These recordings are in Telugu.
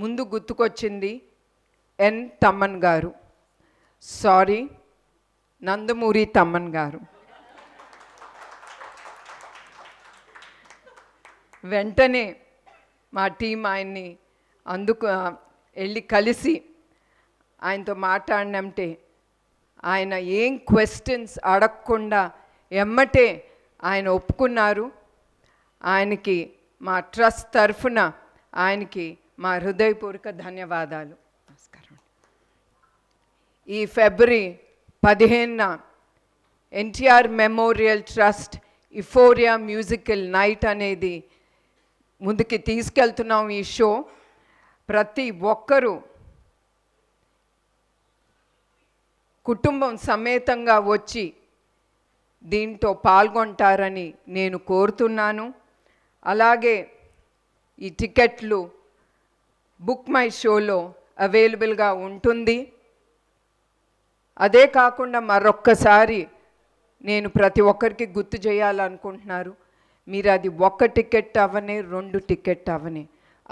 ముందు గుర్తుకొచ్చింది ఎన్ తమ్మన్ గారు. సారీ, నందమూరి తమ్మన్ గారు. వెంటనే మా టీం ఆయన్ని వెళ్ళి కలిసి ఆయనతో మాట్లాడినంటే ఆయన ఏం క్వశ్చన్స్ అడగకుండా ఎమ్మటే ఆయన ఒప్పుకున్నారు. ఆయనకి మా ట్రస్ట్ తరఫున ఆయనకి మా హృదయపూర్వక ధన్యవాదాలు. నమస్కారం. ఈ ఫిబ్రవరి 15న NTR memorial trust euphoria musical night అనేది ముందుకి తీసుకెళ్తున్నాం. ఈ షో ప్రతి ఒక్కరూ కుటుంబం సమేతంగా వచ్చి దీంట్లో పాల్గొంటారని నేను కోరుతున్నాను. అలాగే ఈ టికెట్లు బుక్ మై షోలో అవైలబుల్గా ఉంటుంది. అదే కాకుండా మరొక్కసారి నేను ప్రతి ఒక్కరికి గుర్తు చేయాలనుకుంటున్నారు, మీరు అది 1 టికెట్ అవనే 2 టికెట్ అవనే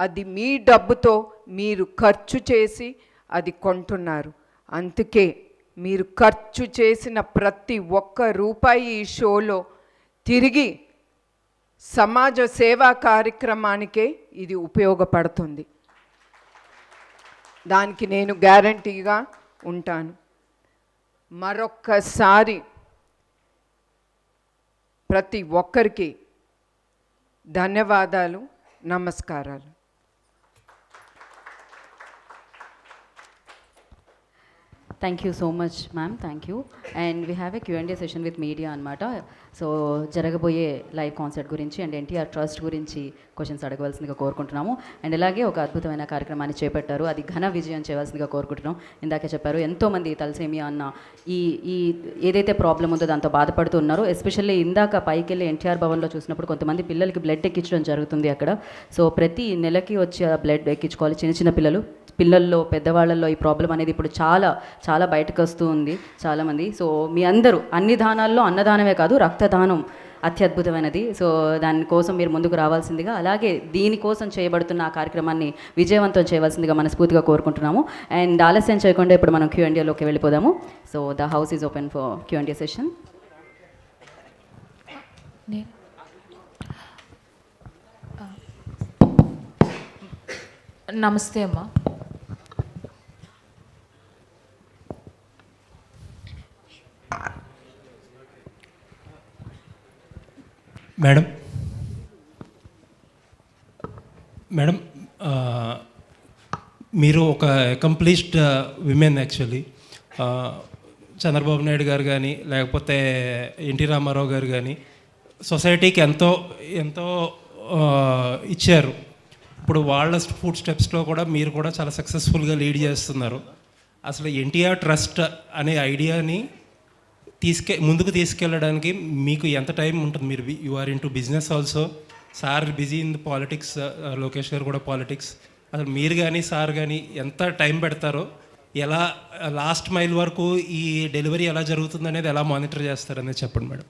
అది మీ డబ్బుతో మీరు ఖర్చు చేసి అది కొంటున్నారు. అందుకే మీరు ఖర్చు చేసిన ప్రతి ఒక్క రూపాయి ఈ షోలో తిరిగి సమాజ సేవా కార్యక్రమానికే ఇది ఉపయోగపడుతుంది. దానికి నేను గ్యారంటీగా ఉంటాను. మరొక్కసారి ప్రతి ఒక్కరికి ధన్యవాదాలు, నమస్కారాలు. Thank you so much, ma'am. Thank you. And we have a Q&A session with media అనమాట. సో జరగబోయే లైవ్ కాన్సర్ట్ గురించి అండ్ ఎన్టీఆర్ ట్రస్ట్ గురించి క్వశ్చన్స్ అడగవలసిందిగా కోరుకుంటున్నాము. అండ్ ఇలాగే ఒక అద్భుతమైన కార్యక్రమాన్ని చేపట్టారు, అది ఘన విజయం చేయవలసిందిగా కోరుకుంటున్నాం. ఇందాకే చెప్పారు, ఎంతోమంది తలసేమియా అన్న ఈ ఏదైతే ప్రాబ్లం ఉందో దాంతో బాధపడుతూ ఉన్నారు. ఎస్పెషల్లీ ఇందాక పైకి వెళ్ళి ఎన్టీఆర్ భవన్లో చూసినప్పుడు కొంతమంది పిల్లలకి బ్లడ్ ఎక్కించడం జరుగుతుంది అక్కడ. సో ప్రతి నెలకి వచ్చి బ్లడ్ ఎక్కించుకోవాలి. చిన్న పిల్లల్లో పెద్దవాళ్ళల్లో ఈ ప్రాబ్లం అనేది ఇప్పుడు చాలా చాలా బయటకు వస్తూ ఉంది చాలామంది. సో మీ అందరూ అన్ని దానాల్లో అన్నదానమే కాదు, రక్తదానం అత్యద్భుతమైనది. సో దానికోసం మీరు ముందుకు రావాల్సిందిగా, అలాగే దీనికోసం చేయబడుతున్న ఆ కార్యక్రమాన్ని విజయవంతం చేయవలసిందిగా మనస్ఫూర్తిగా కోరుకుంటున్నాము. అండ్ ఆలస్యం చేయకుండా ఇప్పుడు మనం Q&Aలోకి వెళ్ళిపోదాము. So the house is open for Q&A session. నమస్తే అమ్మా. మేడం, మీరు ఒక accomplished women. Actually Chandrababu Naidu గారు కానీ లేకపోతే ఎన్టీ రామారావు గారు కానీ సొసైటీకి ఎంతో ఎంతో ఇచ్చారు. ఇప్పుడు వాళ్ళ ఫుడ్ స్టెప్స్లో కూడా మీరు కూడా చాలా సక్సెస్ఫుల్గా లీడ్ చేస్తున్నారు. అసలు ఎన్టీఆర్ ట్రస్ట్ అనే ఐడియాని ముందుకు తీసుకెళ్ళడానికి మీకు ఎంత టైం ఉంటుంది? మీరు you are in to business also, sir busy in the politics, Lokesh garu కూడా పాలిటిక్స్. అసలు మీరు కానీ సార్ కానీ ఎంత టైం పెడతారో, ఎలా లాస్ట్ మైల్ వరకు ఈ డెలివరీ ఎలా జరుగుతుంది అనేది ఎలా మానిటర్ చేస్తారనేది చెప్పండి మేడం.